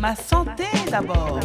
Ma santé d'abord.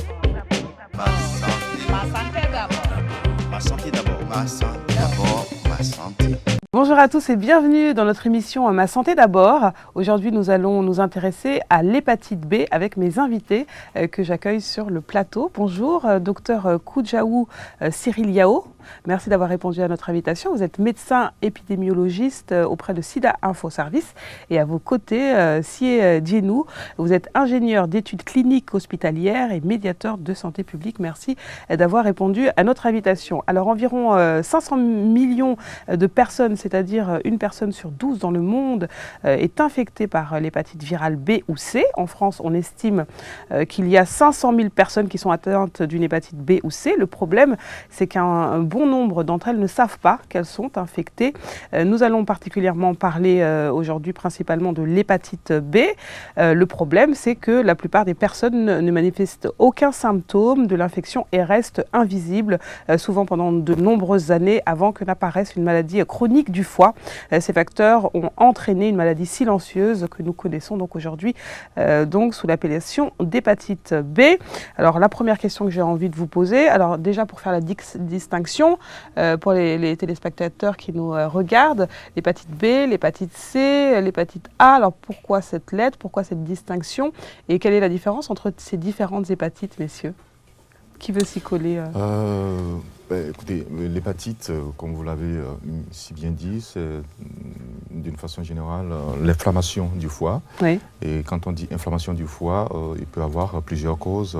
Ma santé. Ma santé d'abord. Ma santé d'abord. Ma santé d'abord. Ma santé. Bonjour à tous et bienvenue dans notre émission Ma santé d'abord. Aujourd'hui, nous allons nous intéresser à l'hépatite B avec mes invités que j'accueille sur le plateau. Bonjour, docteur Koudjaou Cyril Yao. Merci d'avoir répondu à notre invitation. Vous êtes médecin épidémiologiste auprès de SIDA Info Service. Et à vos côtés, Sie Dienou, vous êtes ingénieur d'études cliniques hospitalières et médiateur de santé publique. Merci d'avoir répondu à notre invitation. Alors, environ 500 millions de personnes, c'est-à-dire une personne sur 12 dans le monde, est infectée par l'hépatite virale B ou C. En France, on estime qu'il y a 500 000 personnes qui sont atteintes d'une hépatite B ou C. Le problème, c'est qu'un bon nombre d'entre elles ne savent pas qu'elles sont infectées. Nous allons particulièrement parler aujourd'hui principalement de l'hépatite B. Le problème, c'est que la plupart des personnes ne manifestent aucun symptôme de l'infection et restent invisibles, souvent pendant de nombreuses années avant que n'apparaisse une maladie chronique du foie. Ces facteurs ont entraîné une maladie silencieuse que nous connaissons donc aujourd'hui donc sous l'appellation d'hépatite B. Alors la première question que j'ai envie de vous poser, alors déjà pour faire la distinction pour les téléspectateurs qui nous regardent, l'hépatite B, l'hépatite C, l'hépatite A, alors pourquoi cette lettre, pourquoi cette distinction et quelle est la différence entre ces différentes hépatites, messieurs? Qui veut s'y coller Écoutez, l'hépatite, comme vous l'avez si bien dit, c'est d'une façon générale l'inflammation du foie. Oui. Et quand on dit inflammation du foie, il peut y avoir plusieurs causes,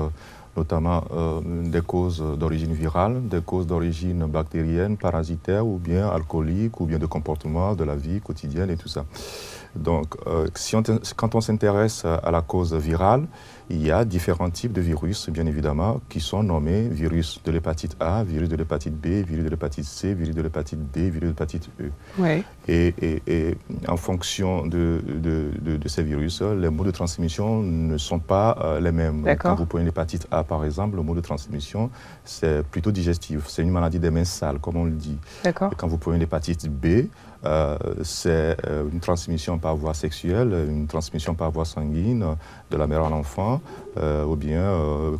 notamment des causes d'origine virale, des causes d'origine bactérienne, parasitaire ou bien alcoolique ou bien de comportement de la vie quotidienne et tout ça. Donc, quand on s'intéresse à la cause virale, il y a différents types de virus, bien évidemment, qui sont nommés virus de l'hépatite A, virus de l'hépatite B, virus de l'hépatite C, virus de l'hépatite D, virus de l'hépatite E. Oui. Et en fonction de ces virus, les modes de transmission ne sont pas les mêmes. Quand vous prenez l'hépatite A, par exemple, le mode de transmission, c'est plutôt digestif. C'est une maladie des mains sales, comme on le dit. Et quand vous prenez l'hépatite B, c'est une transmission par voie sexuelle, une transmission par voie sanguine de la mère à l'enfant, ou bien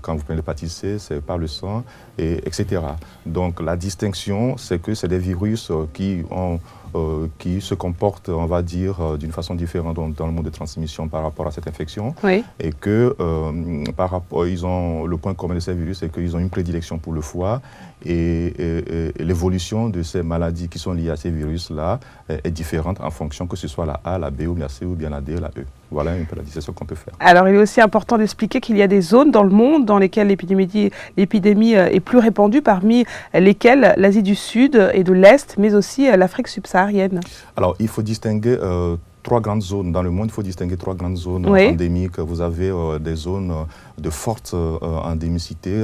quand vous prenez l'hépatite C, c'est par le sang, etc. Donc la distinction, c'est que c'est des virus qui se comportent, on va dire, d'une façon différente dans le mode de transmission par rapport à cette infection. Oui. Et que par rapport, le point commun de ces virus, c'est qu'ils ont une prédilection pour le foie et l'évolution de ces maladies qui sont liées à ces virus-là est différente en fonction que ce soit la A, la B ou la C ou bien la D ou la E. Voilà un peu la distinction qu'on peut faire. Alors, il est aussi important d'expliquer qu'il y a des zones dans le monde dans lesquelles l'épidémie est plus répandue, parmi lesquelles l'Asie du Sud et de l'Est, mais aussi l'Afrique subsaharienne. Alors, il faut distinguer trois grandes zones. Dans le monde, il faut distinguer trois grandes zones endémiques. Vous avez des zones de forte endémicité,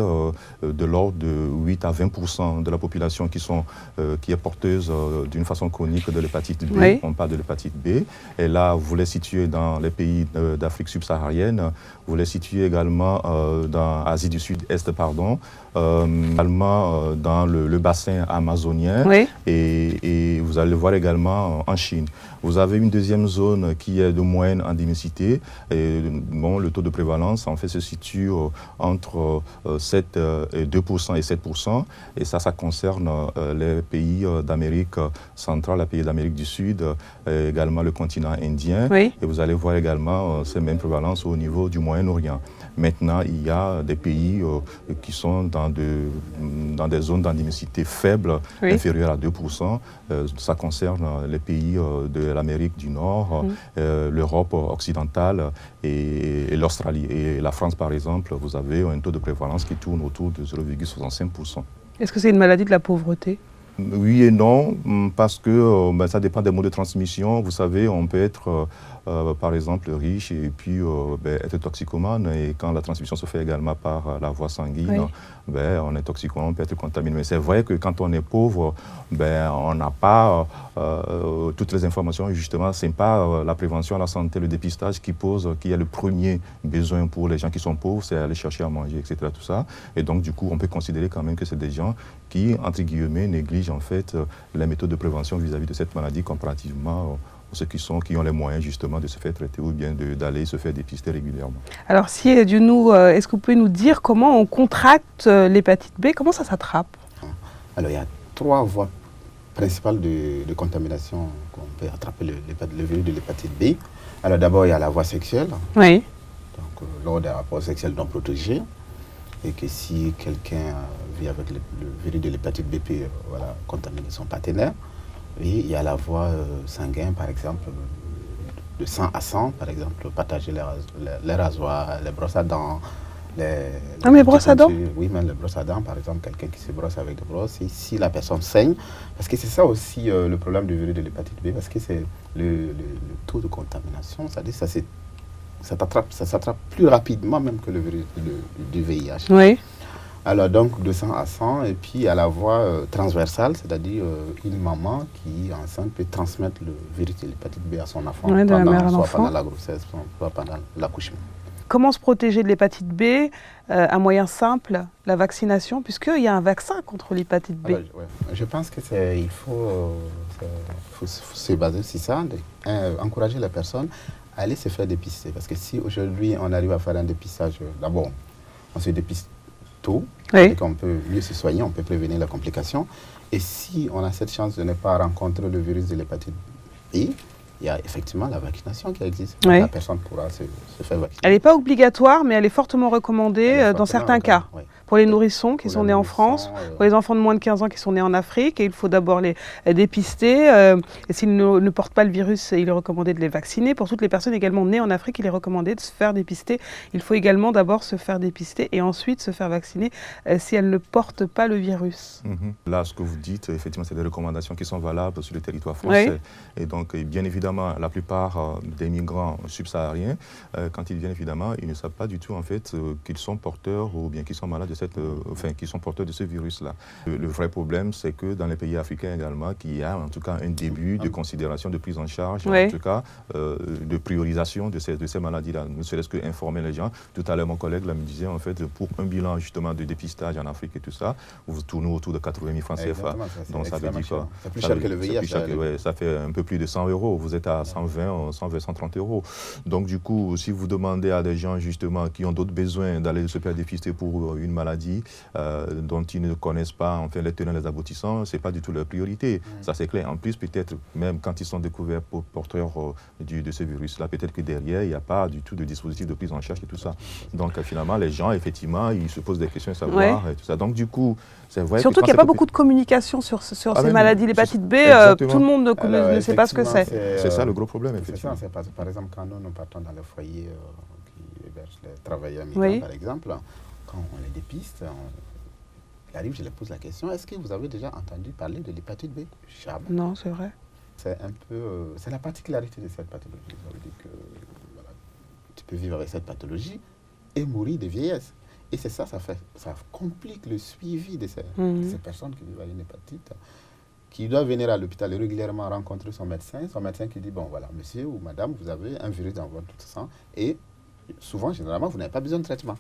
de l'ordre de 8 à 20% de la population qui est porteuse d'une façon chronique de l'hépatite B. Oui. On parle de l'hépatite B. Et là, vous les situez dans les pays d'Afrique subsaharienne. Vous les situez également dans l'Asie du Sud-Est, également dans le bassin amazonien. Oui. Et vous allez le voir également en Chine. Vous avez une deuxième zone qui est de moyenne endémicité. Et, bon, le taux de prévalence, en fait, se situe entre 7 et 2% et 7%. Et ça concerne les pays d'Amérique centrale, les pays d'Amérique du Sud, et également le continent indien. Oui. Et vous allez voir également ces mêmes prévalences au niveau du Moyen-Orient. Maintenant, il y a des pays qui sont dans des zones d'endémicité faibles, inférieures à 2%. Ça concerne les pays de l'Amérique du Nord, l'Europe occidentale et l'Australie. Et la France, par exemple, vous avez un taux de prévalence qui tourne autour de 0,65%. Est-ce que c'est une maladie de la pauvreté ? Oui et non, parce que ça dépend des modes de transmission. Vous savez, on peut être, par exemple, riche et puis être toxicomane. Et quand la transmission se fait également par la voie sanguine, on est toxicomane, on peut être contaminé. Mais c'est vrai que quand on est pauvre, on n'a pas toutes les informations. Justement, ce n'est pas la prévention, la santé, le dépistage qui est le premier besoin pour les gens qui sont pauvres, c'est aller chercher à manger, etc. Tout ça. Et donc, du coup, on peut considérer quand même que c'est des gens qui, entre guillemets, négligent en fait les méthodes de prévention vis-à-vis de cette maladie comparativement ceux qui ont les moyens justement de se faire traiter ou bien d'aller se faire dépister régulièrement. Alors si est-ce que vous pouvez nous dire comment on contracte l'hépatite B? Comment ça s'attrape? Alors il y a 3 voies principales de contamination qu'on peut attraper le virus de l'hépatite B. Alors d'abord il y a la voie sexuelle. Oui. Donc lors d'un rapport sexuel non protégé, et que si quelqu'un vit avec le virus de l'hépatite B peut contaminer son partenaire. Et il y a la voie sanguine, par exemple, de sang à sang, par exemple, partager les rasoirs, les brosses à dents. Les brosses à dents? Oui, même les brosses à dents, par exemple, quelqu'un qui se brosse avec des brosses, et si la personne saigne, parce que c'est ça aussi le problème du virus de l'hépatite B, parce que c'est le taux de contamination, c'est-à-dire ça s'attrape plus rapidement même que le virus du VIH. Oui. Alors donc de sang à sang, et puis à la voie transversale, c'est-à-dire une maman qui enceinte peut transmettre le virus de l'hépatite B à son enfant, pendant la grossesse, soit pendant l'accouchement. Comment se protéger de l'hépatite B? Un moyen simple, la vaccination, puisqu'il y a un vaccin contre l'hépatite B. Alors, je pense qu'il faut se baser sur ça, encourager la personne à aller se faire dépister. Parce que si aujourd'hui on arrive à faire un dépistage, d'abord on se dépiste tôt, et qu'on peut mieux se soigner, on peut prévenir la complication. Et si on a cette chance de ne pas rencontrer le virus de l'hépatite B, il y a effectivement la vaccination qui existe. Oui. La personne pourra se faire vacciner. Elle n'est pas obligatoire, mais elle est fortement recommandée dans certains cas. Oui. Pour les nourrissons qui sont nés en France, pour les enfants de moins de 15 ans qui sont nés en Afrique, et il faut d'abord les dépister. Et s'ils ne portent pas le virus, il est recommandé de les vacciner. Pour toutes les personnes également nées en Afrique, il est recommandé de se faire dépister. Il faut également d'abord se faire dépister et ensuite se faire vacciner si elles ne portent pas le virus. Là, ce que vous dites, effectivement, c'est des recommandations qui sont valables sur le territoire français. Oui. Et donc, bien évidemment, la plupart des migrants subsahariens, quand ils viennent, évidemment, ils ne savent pas du tout, en fait, qu'ils sont porteurs ou bien qu'ils sont malades qui sont porteurs de ce virus-là. Le vrai problème, c'est que dans les pays africains également, qu'il y a en tout cas un début de considération, de prise en charge, en tout cas de priorisation de ces maladies-là. Ne serait-ce que informer les gens. Tout à l'heure, mon collègue là, me disait, en fait, pour un bilan justement de dépistage en Afrique et tout ça, vous tournez autour de 80 000 francs CFA. Donc ça veut dire quoi? C'est plus cher que le VIH. Ça fait un peu plus de 100 €. Vous êtes à 120, 130 €. Donc du coup, si vous demandez à des gens justement qui ont d'autres besoins d'aller se faire dépister pour une maladie dont ils ne connaissent pas enfin, les tenants et les aboutissants, ce n'est pas du tout leur priorité. Ça c'est clair. En plus, peut-être, même quand ils sont découverts porteurs de ce virus-là, peut-être que derrière, il n'y a pas du tout de dispositif de prise en charge et tout ça. Donc finalement, les gens, effectivement, ils se posent des questions à savoir et tout ça. Donc du coup, c'est vrai. Surtout qu'il n'y a pas beaucoup de communication sur ces maladies. L'hépatite B, tout le monde ne sait pas ce que c'est. C'est ça le gros problème, effectivement. C'est ça, par exemple, quand nous partons dans les foyers qui hébergent les travailleurs migrants, par exemple, quand on les dépiste, il arrive, je les pose la question, est-ce que vous avez déjà entendu parler de l'hépatite B? Non, c'est vrai. C'est un peu, c'est la particularité de cette pathologie. Ça veut dire que tu peux vivre avec cette pathologie et mourir de vieillesse. Et c'est ça, ça complique le suivi de ces personnes qui vivent avec une hépatite, qui doivent venir à l'hôpital et régulièrement rencontrer son médecin qui dit, bon voilà, monsieur ou madame, vous avez un virus dans votre sang et souvent, généralement, vous n'avez pas besoin de traitement.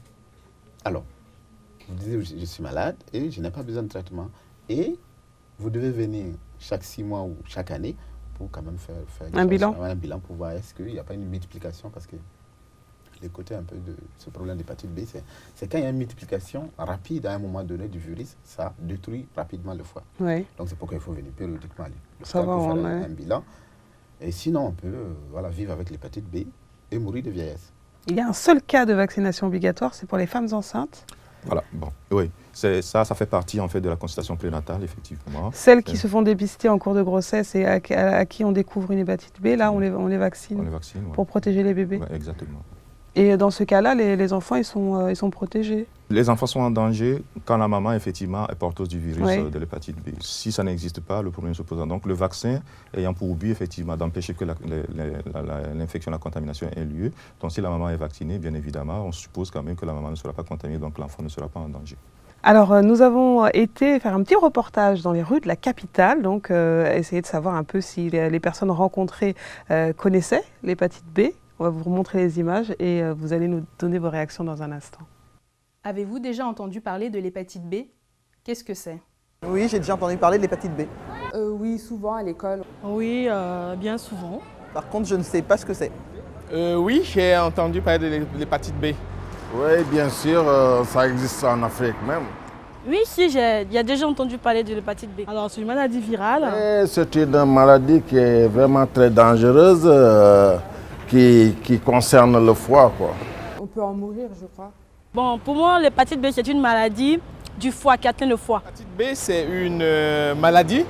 Alors, vous dites, je suis malade et je n'ai pas besoin de traitement. Et vous devez venir chaque 6 mois ou chaque année pour quand même faire un bilan pour voir est-ce qu'il n'y a pas une multiplication, parce que le côté un peu de ce problème d'hépatite B, c'est quand il y a une multiplication rapide à un moment donné du virus, ça détruit rapidement le foie. Oui. Donc c'est pourquoi il faut venir périodiquement ça va, pour faire un bilan. Et sinon, on peut vivre avec l'hépatite B et mourir de vieillesse. Il y a un seul cas de vaccination obligatoire, c'est pour les femmes enceintes. Voilà, bon, oui, ça fait partie en fait de la consultation prénatale, effectivement. Celles qui se font dépister en cours de grossesse et à qui on découvre une hépatite B, là, on les vaccine. On les vaccine, pour protéger les bébés. Ouais, exactement. Et dans ce cas-là, les enfants, ils sont protégés. Les enfants sont en danger quand la maman, effectivement, est porteuse du virus de l'hépatite B. Si ça n'existe pas, le problème se pose. Donc, le vaccin ayant pour but, effectivement, d'empêcher que l'infection, la contamination ait lieu. Donc, si la maman est vaccinée, bien évidemment, on suppose quand même que la maman ne sera pas contaminée, donc l'enfant ne sera pas en danger. Alors, nous avons été faire un petit reportage dans les rues de la capitale, donc essayer de savoir un peu si les personnes rencontrées connaissaient l'hépatite B. On va vous montrer les images et vous allez nous donner vos réactions dans un instant. Avez-vous déjà entendu parler de l'hépatite B? Qu'est-ce que c'est? Oui, j'ai déjà entendu parler de l'hépatite B. Oui, souvent à l'école. Oui, bien souvent. Par contre, je ne sais pas ce que c'est. Oui, j'ai entendu parler de l'hépatite B. Oui, bien sûr, ça existe en Afrique même. Oui, si, il y a déjà entendu parler de l'hépatite B. Alors, c'est une maladie virale. C'est une maladie qui est vraiment très dangereuse, qui concerne le foie, quoi. On peut en mourir, je crois. Bon, pour moi, l'hépatite B, c'est une maladie du foie qui atteint le foie. L'hépatite B, c'est une maladie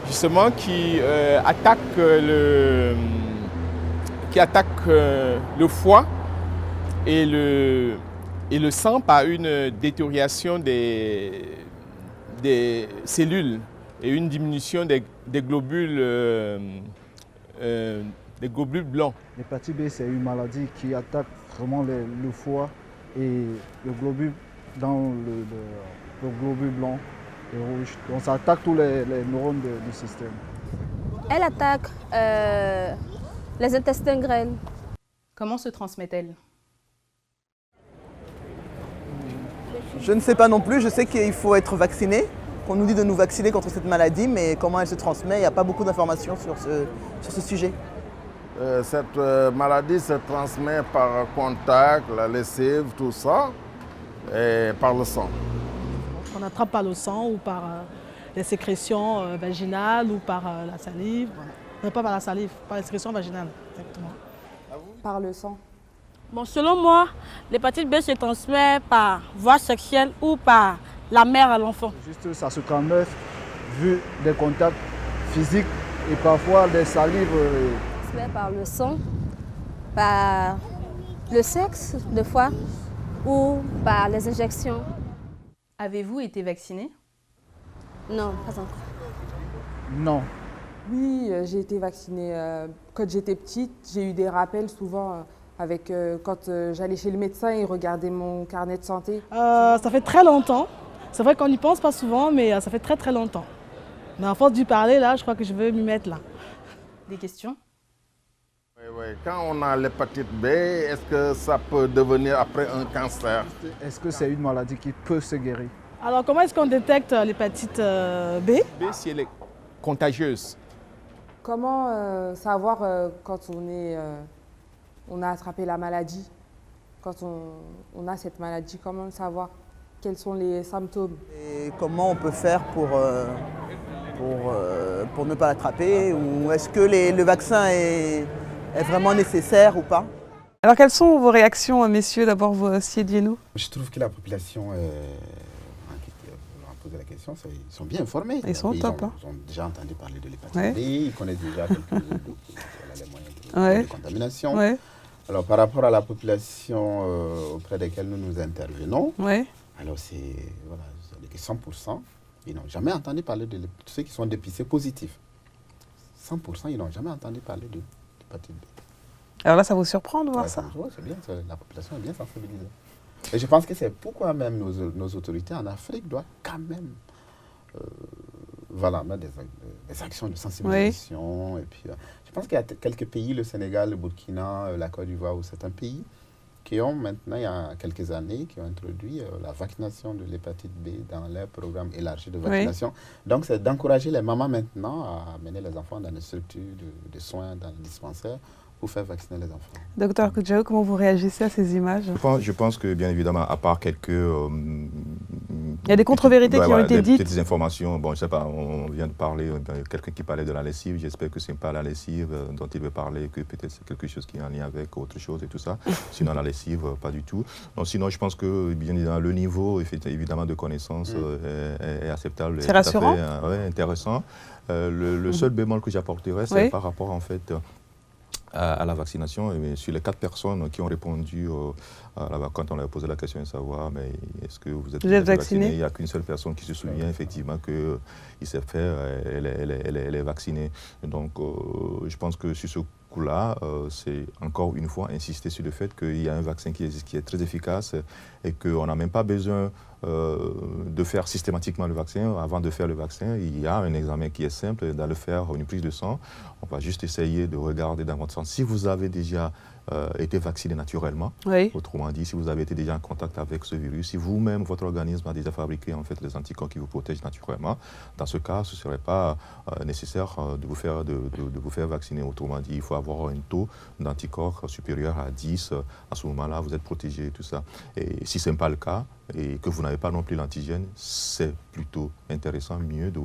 justement qui attaque le foie et le sang par une détérioration des cellules et une diminution des globules blancs. L'hépatite B, c'est une maladie qui attaque vraiment le foie et le globule dans le globule blanc et rouge. Donc ça attaque tous les neurones du système. Elle attaque les intestins grêles. Comment se transmet-elle? Je ne sais pas non plus. Je sais qu'il faut être vacciné, qu'on nous dit de nous vacciner contre cette maladie, mais comment elle se transmet, il n'y a pas beaucoup d'informations sur ce sujet. Cette maladie se transmet par contact, la lessive, tout ça, et par le sang. On attrape par le sang ou par les sécrétions vaginales ou par la salive. Non, pas par la salive, par les sécrétions vaginales, exactement. Par le sang. Bon, selon moi, l'hépatite B se transmet par voie sexuelle ou par la mère à l'enfant. Juste, ça se transmet vu des contacts physiques et parfois des salives. Par le sang, par le sexe, des fois, ou par les injections. Avez-vous été vacciné? Non, pas encore. Non. Oui, j'ai été vaccinée. Quand j'étais petite, j'ai eu des rappels souvent quand j'allais chez le médecin et regardait mon carnet de santé. Ça fait très longtemps. C'est vrai qu'on n'y pense pas souvent, mais ça fait très très longtemps. Mais à force d'y parler, là, je crois que je vais m'y mettre là. Des questions? Oui. Quand on a l'hépatite B, est-ce que ça peut devenir après un cancer? Est-ce que c'est une maladie qui peut se guérir? Alors, comment est-ce qu'on détecte l'hépatite B? B, si elle est contagieuse. Comment savoir quand on a attrapé la maladie? Quand on a cette maladie, comment savoir quels sont les symptômes? Et comment on peut faire pour ne pas l'attraper? Ou est-ce que le vaccin est vraiment nécessaire ou pas? Alors, quelles sont vos réactions, messieurs? D'abord, Siedier-nous. Je trouve que la population a posé la question, ils sont bien informés. Ils sont top. Ils ont déjà entendu parler de l'hépatite B, ils connaissent déjà les moyens de contamination. Ouais. Alors, par rapport à la population auprès desquelles nous intervenons, alors c'est 100%, ils n'ont jamais entendu parler de ceux qui sont dépistés positifs. 100%, ils n'ont jamais entendu parler de l'hépatite B. Alors là, ça vous surprend de voir ça? Oui, c'est bien, la population est bien sensibilisée. Et je pense que c'est pourquoi même nos autorités en Afrique doivent quand même mettre des actions de sensibilisation. Et puis, je pense qu'il y a quelques pays, le Sénégal, le Burkina, la Côte d'Ivoire ou certains pays, qui ont maintenant, il y a quelques années, qui ont introduit la vaccination de l'hépatite B dans leur programme élargi de vaccination. Donc, c'est d'encourager les mamans maintenant à amener les enfants dans les structures de soins, dans les dispensaires, pour faire vacciner les enfants. Docteur Koudjaou, comment vous réagissez à ces images? Je pense que, bien évidemment, à part quelques... il y a des contre-vérités qui ont été dites. Des informations, bon, je ne sais pas, on vient de parler, quelqu'un qui parlait de la lessive, j'espère que ce n'est pas la lessive dont il veut parler, que peut-être c'est quelque chose qui est en lien avec autre chose et tout ça. Sinon, la lessive, pas du tout. Donc, sinon, je pense que, bien évidemment, le niveau, évidemment, de connaissance est acceptable. C'est rassurant. Intéressant. Le seul bémol que j'apporterais, c'est par rapport, en fait, à la vaccination. Et sur les 4 personnes qui ont répondu quand on leur a posé la question de savoir mais est-ce que vous êtes vacciné, il n'y a qu'une seule personne qui se souvient effectivement qu'il s'est fait, elle est vaccinée. Donc je pense que sur ce coup-là, c'est encore une fois insister sur le fait qu'il y a un vaccin qui est très efficace et qu'on n'a même pas besoin de faire systématiquement le vaccin. Avant de faire le vaccin, il y a un examen qui est simple, d'aller faire une prise de sang. On va juste essayer de regarder dans votre sang si vous avez déjà été vacciné naturellement. Oui. Autrement dit, si vous avez été déjà en contact avec ce virus, si vous-même, votre organisme a déjà fabriqué en fait les anticorps qui vous protègent naturellement, dans ce cas, ce ne serait pas nécessaire de vous faire vacciner. Autrement dit, il faut avoir un taux d'anticorps supérieur à 10. À ce moment-là, vous êtes protégé et tout ça. Et si ce n'est pas le cas, et que vous n'avez pas non plus l'antigène, c'est plutôt intéressant, mieux de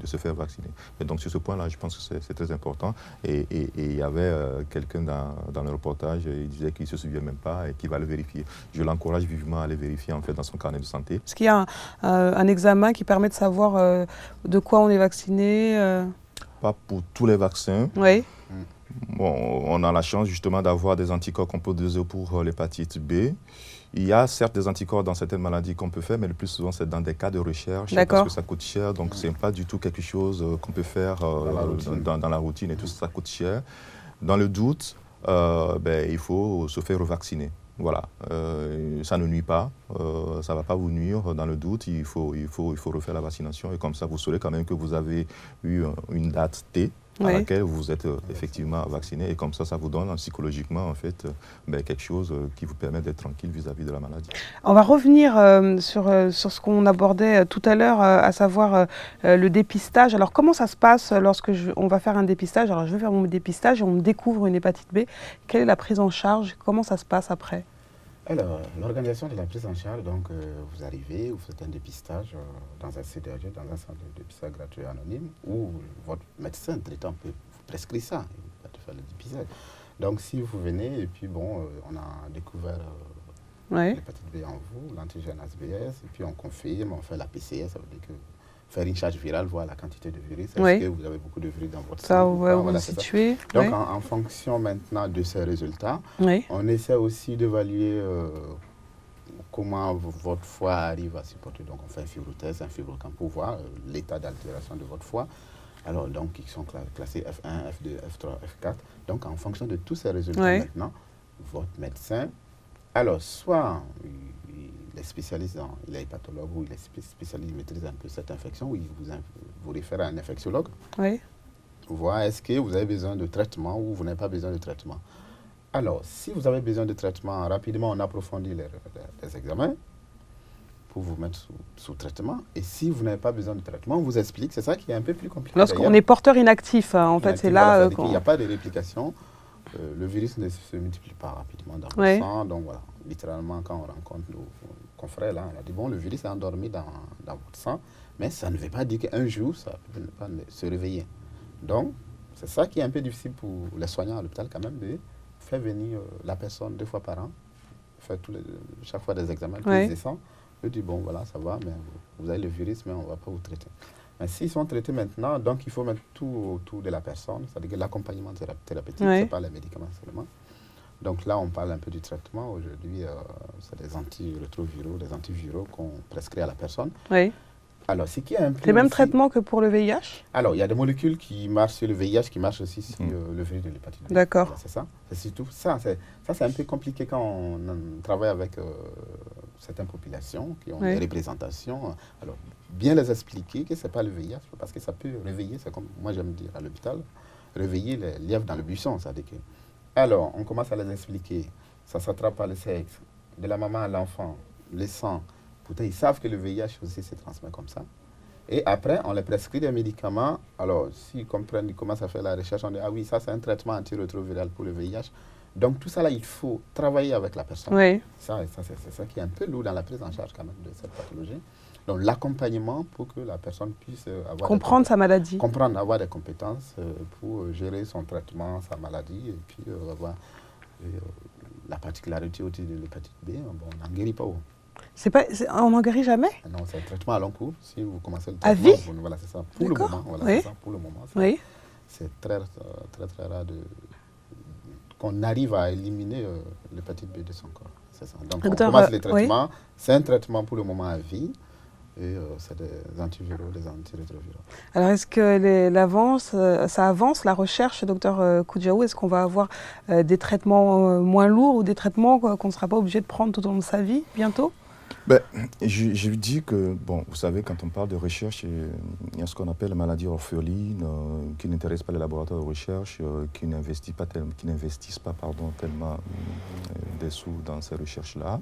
se faire vacciner. Et donc sur ce point-là, je pense que c'est très important. Et il y avait quelqu'un dans le reportage, il disait qu'il ne se souvient même pas et qu'il va le vérifier. Je l'encourage vivement à aller vérifier en fait dans son carnet de santé. Est-ce qu'il y a un examen qui permet de savoir de quoi on est vacciné Pas pour tous les vaccins. Oui. Bon, on a la chance justement d'avoir des anticorps qu'on peut doser pour l'hépatite B. Il y a certes des anticorps dans certaines maladies qu'on peut faire, mais le plus souvent c'est dans des cas de recherche parce que ça coûte cher. Donc ce n'est pas du tout quelque chose qu'on peut faire dans la routine et tout ça coûte cher. Dans le doute, il faut se faire vacciner. Voilà, ça ne nuit pas, ça ne va pas vous nuire. Dans le doute, il faut refaire la vaccination et comme ça vous saurez quand même que vous avez eu une date T à laquelle vous êtes effectivement vacciné et comme ça vous donne psychologiquement en fait quelque chose qui vous permet d'être tranquille vis-à-vis de la maladie. On va revenir sur ce qu'on abordait tout à l'heure, à savoir le dépistage. Alors comment ça se passe lorsque on va faire un dépistage? Alors je vais faire mon dépistage et on me découvre une hépatite B. Quelle est la prise en charge? Comment ça se passe après? Alors, l'organisation de la prise en charge, donc vous arrivez, vous faites un dépistage dans un CDAG, dans un centre de dépistage gratuit et anonyme, où votre médecin traitant peut vous prescrire ça, il va te faire le dépistage. Donc, si vous venez, et puis bon, on a découvert l'hépatite B en vous, l'antigène ASBS, et puis on confirme, on fait la PCR, ça veut dire que faire une charge virale, voir la quantité de virus, est-ce que vous avez beaucoup de virus dans votre sang? Ça, vous le situez. Donc, en fonction maintenant de ces résultats, on essaie aussi d'évaluer comment votre foie arrive à supporter. Donc, on fait un fibrotest, un fibrocamp pour voir l'état d'altération de votre foie. Alors, donc, ils sont classés F1, F2, F3, F4. Donc, en fonction de tous ces résultats maintenant, votre médecin, alors, soit il est spécialiste, il est hépatologue ou il est spécialiste, il maîtrise un peu cette infection, ou il vous réfère à un infectiologue. Oui. Voir est-ce que vous avez besoin de traitement ou vous n'avez pas besoin de traitement. Alors, si vous avez besoin de traitement, rapidement, on approfondit les examens pour vous mettre sous traitement. Et si vous n'avez pas besoin de traitement, on vous explique. C'est ça qui est un peu plus compliqué. Lorsqu'on est porteur inactif, en fait, c'est là... Il n'y a pas de réplication. Le virus ne se multiplie pas rapidement dans le sang. Donc voilà, littéralement, quand on rencontre nos confrères, là, on a dit, bon, le virus est endormi dans votre sang, mais ça ne veut pas dire qu'un jour, ça ne peut pas se réveiller. Donc, c'est ça qui est un peu difficile pour les soignants à l'hôpital quand même, de faire venir la personne 2 fois par an, faire chaque fois des examens, prise de sang. Je dis, bon, voilà, ça va, mais vous avez le virus, mais on ne va pas vous traiter. Mais s'ils sont traités maintenant, donc il faut mettre tout autour de la personne, c'est-à-dire l'accompagnement thérapeutique, ce n'est pas les médicaments seulement. Donc là, on parle un peu du traitement. Aujourd'hui, c'est des antirétroviraux, des antiviraux qu'on prescrit à la personne. Oui. Alors, ce qui est un peu... C'est le même traitement que pour le VIH? Alors, il y a des molécules qui marchent sur le VIH, qui marchent aussi sur le virus de l'hépatite B. D'accord. C'est ça. C'est surtout ça. C'est un peu compliqué quand on travaille avec certaines populations qui ont des représentations. Alors, bien les expliquer que ce n'est pas le VIH, parce que ça peut réveiller, c'est comme moi j'aime dire à l'hôpital, réveiller les lièvres dans le buisson. Alors, on commence à les expliquer. Ça s'attrape par le sexe, de la maman à l'enfant, le sang. Pourtant, ils savent que le VIH aussi se transmet comme ça. Et après, on les prescrit des médicaments. Alors, s'ils comprennent, ils commencent à faire la recherche, on dit, ah oui, ça c'est un traitement antirétroviral pour le VIH. Donc, tout ça là, il faut travailler avec la personne. Oui. C'est ça qui est un peu lourd dans la prise en charge quand même de cette pathologie. Donc, l'accompagnement pour que la personne puisse comprendre sa maladie. Comprendre, avoir des compétences pour gérer son traitement, sa maladie, et puis avoir la particularité aussi de l'hépatite B, bon, on n'en guérit pas. On n'en guérit jamais? Non, c'est un traitement à long cours. Si vous commencez le traitement, à vie? Voilà, c'est ça. Pour le moment, oui. Pour le moment, c'est très rare qu'on arrive à éliminer l'hépatite B de son corps. C'est ça. Donc, on commence les traitements. C'est un traitement pour le moment à vie. Et c'est des antiviraux, des antirétroviraux. Alors, est-ce que ça avance la recherche, docteur Koudjaou? Est-ce qu'on va avoir des traitements moins lourds ou des traitements qu'on ne sera pas obligé de prendre tout au long de sa vie bientôt? Je dis que, bon, vous savez, quand on parle de recherche, il y a ce qu'on appelle la maladie orpheline, qui n'intéresse pas les laboratoires de recherche, qui n'investissent pas, tellement des sous dans ces recherches-là.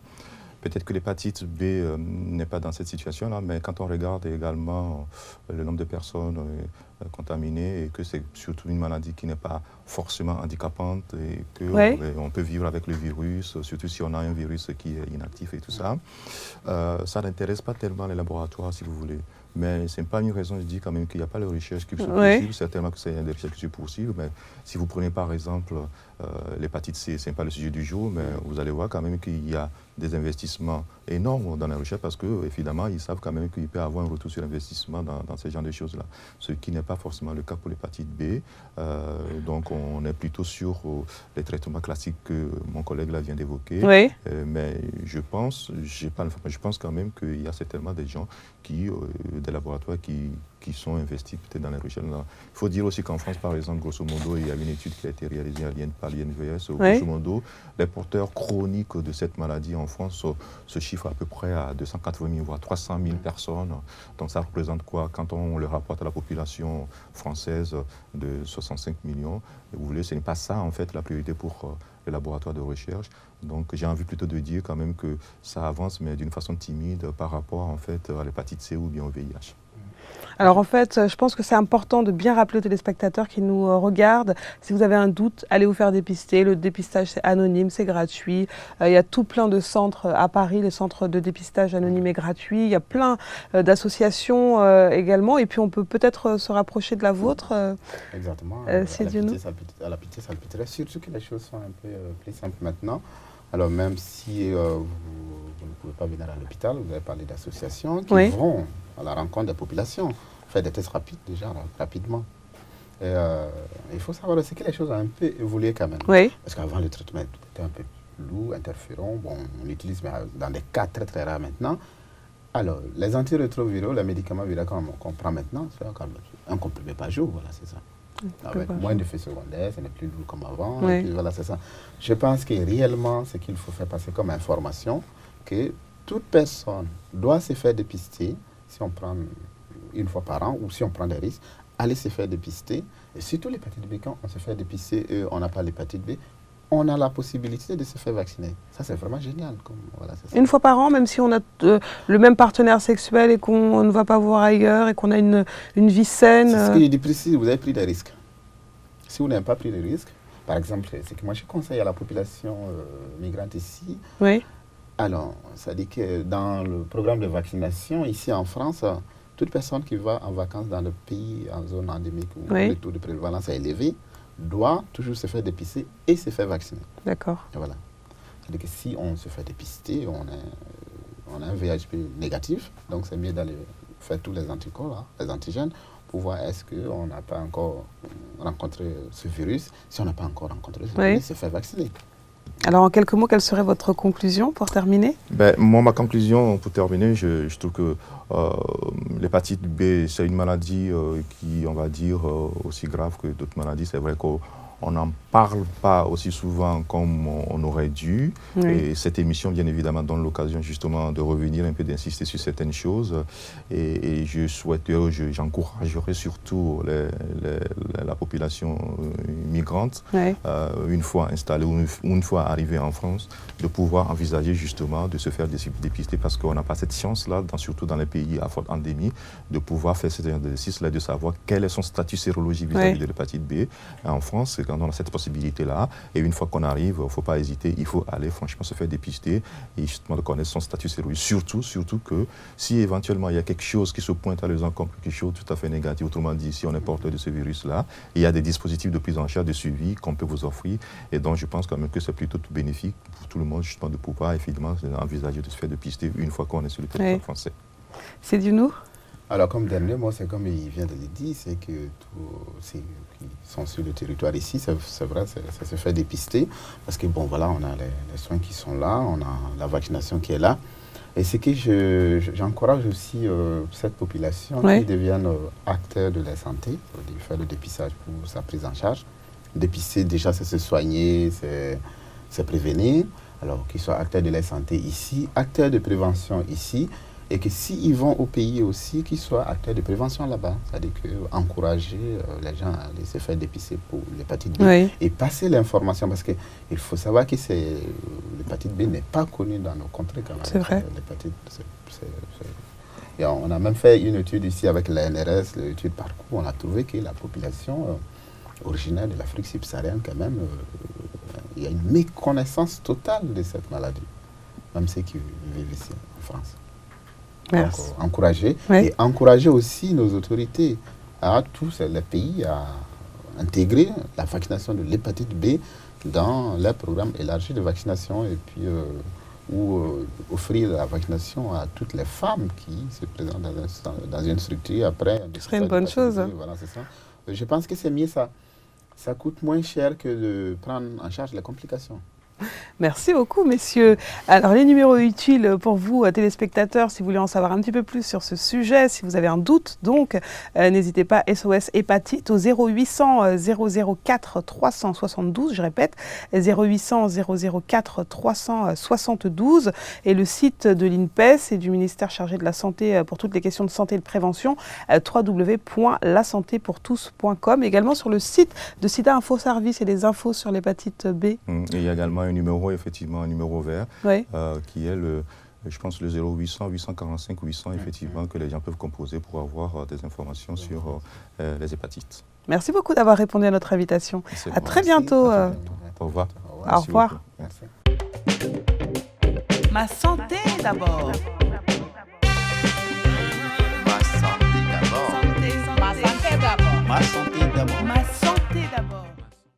Peut-être que l'hépatite B n'est pas dans cette situation-là, mais quand on regarde également le nombre de personnes contaminées et que c'est surtout une maladie qui n'est pas forcément handicapante et qu'on peut vivre avec le virus, surtout si on a un virus qui est inactif et tout ça, ça n'intéresse pas tellement les laboratoires, si vous voulez. Mais ce n'est pas une raison, je dis quand même qu'il n'y a pas de recherche qui se poursuivent. Certainement que c'est des recherches qui se poursuivent, mais si vous prenez par exemple l'hépatite C, ce n'est pas le sujet du jour, mais vous allez voir quand même qu'il y a des investissements énormes dans la recherche parce qu'évidemment, ils savent quand même qu'il peut y avoir un retour sur investissement dans ce genre de choses-là. Ce qui n'est pas forcément le cas pour l'hépatite B. Donc, on est plutôt sur les traitements classiques que mon collègue là vient d'évoquer. Oui. Mais je pense quand même qu'il y a certainement des gens des laboratoires qui sont investis peut-être dans les recherches. Il faut dire aussi qu'en France, par exemple, grosso modo, il y a une étude qui a été réalisée par l'INVS. Grosso modo, les porteurs chroniques de cette maladie en France se chiffrent à peu près à 280 000, voire 300 000 personnes. Donc ça représente quoi? Quand on le rapporte à la population française de 65 millions, vous voulez, ce n'est pas ça, en fait, la priorité pour les laboratoires de recherche. Donc j'ai envie plutôt de dire quand même que ça avance, mais d'une façon timide par rapport, en fait, à l'hépatite C ou bien au VIH. Alors en fait, je pense que c'est important de bien rappeler aux téléspectateurs qui nous regardent, si vous avez un doute, allez vous faire dépister. Le dépistage, c'est anonyme, c'est gratuit. Il y a tout plein de centres à Paris, les centres de dépistage anonyme et gratuit. Il y a plein d'associations également. Et puis on peut peut-être se rapprocher de la vôtre. Exactement. À la Pitié-Salpêtrière, surtout que les choses sont un peu plus simples maintenant. Alors même si vous ne pouvez pas venir à l'hôpital, vous avez parlé d'associations qui vont à la rencontre des populations, faire des tests rapides déjà, rapidement. Et, il faut savoir aussi que les choses ont un peu évolué quand même. Oui. Parce qu'avant, le traitement était un peu lourd, interférent. Bon, on l'utilise dans des cas très très rares maintenant. Alors, les antirétroviraux, les médicaments viraux qu'on prend maintenant, c'est un comprimé par jour, voilà, c'est ça. Avec moins d'effets secondaires, ce n'est plus lourd comme avant. Oui. Et puis, voilà, c'est ça. Je pense que réellement, ce qu'il faut faire passer comme information, que toute personne doit se faire dépister, si on prend une fois par an ou si on prend des risques, aller se faire dépister. Et surtout l'hépatite B, quand on se fait dépister et on n'a pas l'hépatite B, on a la possibilité de se faire vacciner. Ça, c'est vraiment génial. Une fois par an, même si on a le même partenaire sexuel et qu'on ne va pas voir ailleurs et qu'on a une vie saine. C'est ce que je dis précis, vous avez pris des risques. Si vous n'avez pas pris de risques, par exemple, c'est que moi je conseille à la population migrante ici. Oui. Alors, ça dit que dans le programme de vaccination, ici en France, toute personne qui va en vacances dans le pays en zone endémique où le taux de prévalence est élevé, doit toujours se faire dépister et se faire vacciner. D'accord. Voilà. C'est-à-dire que si on se fait dépister, on a un VHP négatif, donc c'est mieux d'aller faire tous les anticorps, les antigènes, pour voir est-ce qu'on n'a pas encore rencontré ce virus. Si on n'a pas encore rencontré ce virus, se faire vacciner. Alors, en quelques mots, quelle serait votre conclusion pour terminer? Moi, ma conclusion, pour terminer, je trouve que l'hépatite B, c'est une maladie qui, on va dire, aussi grave que d'autres maladies. C'est vrai qu'on n'en parle pas aussi souvent comme on aurait dû. Oui. Et cette émission, bien évidemment, donne l'occasion justement de revenir un peu, d'insister sur certaines choses. Et je souhaiterais, j'encouragerais surtout la population migrante, une fois installée ou une fois arrivée en France, de pouvoir envisager justement de se faire dépister parce qu'on n'a pas cette chance-là, surtout dans les pays à forte endémie, de pouvoir faire cet exercice-là, de savoir quel est son statut sérologique vis-à-vis de l'hépatite B. En France, quand on a cette possibilité-là, et une fois qu'on arrive, il ne faut pas hésiter, il faut aller franchement se faire dépister et justement de connaître son statut sérologique. Surtout que si éventuellement il y a quelque chose qui se pointe à l'horizon comme quelque chose tout à fait négatif, autrement dit, si on est porteur de ce virus-là, il y a des dispositifs de prise en charge, de suivi qu'on peut vous offrir. Et donc je pense quand même que c'est plutôt tout bénéfique pour tout le monde, justement, de pouvoir effectivement envisager de se faire dépister une fois qu'on est sur le territoire français. C'est du nous. Alors, comme dernier mot, c'est comme il vient de le dire, c'est que tous ceux qui sont sur le territoire ici, c'est vrai, ça se fait dépister. Parce que, bon, voilà, on a les soins qui sont là, on a la vaccination qui est là. Et c'est que j'encourage aussi cette population qui devienne acteurs de la santé, de faire le dépistage pour sa prise en charge. Dépister, déjà, c'est se soigner, c'est prévenir. alors qu'ils soient acteurs de la santé ici, acteurs de prévention ici, et que s'ils vont au pays aussi, qu'ils soient acteurs de prévention là-bas. C'est-à-dire encourager les gens à aller se faire dépister pour l'hépatite B et passer l'information, parce qu'il faut savoir que l'hépatite B n'est pas connue dans nos contrées quand même. C'est vrai. Et on a même fait une étude ici avec l'ANRS, l'étude parcours, on a trouvé que la population originaire de l'Afrique subsaharienne quand même, il y a une méconnaissance totale de cette maladie, même ceux qui vivent ici en France. Merci. Donc, encourager et encourager aussi nos autorités à tous les pays à intégrer la vaccination de l'hépatite B dans leur programme élargi de vaccination et puis offrir la vaccination à toutes les femmes qui se présentent dans une structure après. Ce serait une bonne chose. Voilà, c'est ça. Je pense que c'est mieux ça. Ça coûte moins cher que de prendre en charge les complications. Merci beaucoup, messieurs. Alors, les numéros utiles pour vous, téléspectateurs, si vous voulez en savoir un petit peu plus sur ce sujet, si vous avez un doute, donc, n'hésitez pas, SOS Hépatite au 0800 004 372, je répète, 0800 004 372, et le site de l'INPES et du ministère chargé de la Santé pour toutes les questions de santé et de prévention, www.lasantépourtous.com, également sur le site de SIDA Info Service et les infos sur l'hépatite B. Et il y a également un numéro, effectivement, un numéro vert, qui est je pense le 0800 845 800, effectivement, que les gens peuvent composer pour avoir des informations sur les hépatites. Merci beaucoup d'avoir répondu à notre invitation. À très bientôt. Au revoir. Au revoir. Merci. Ma santé d'abord.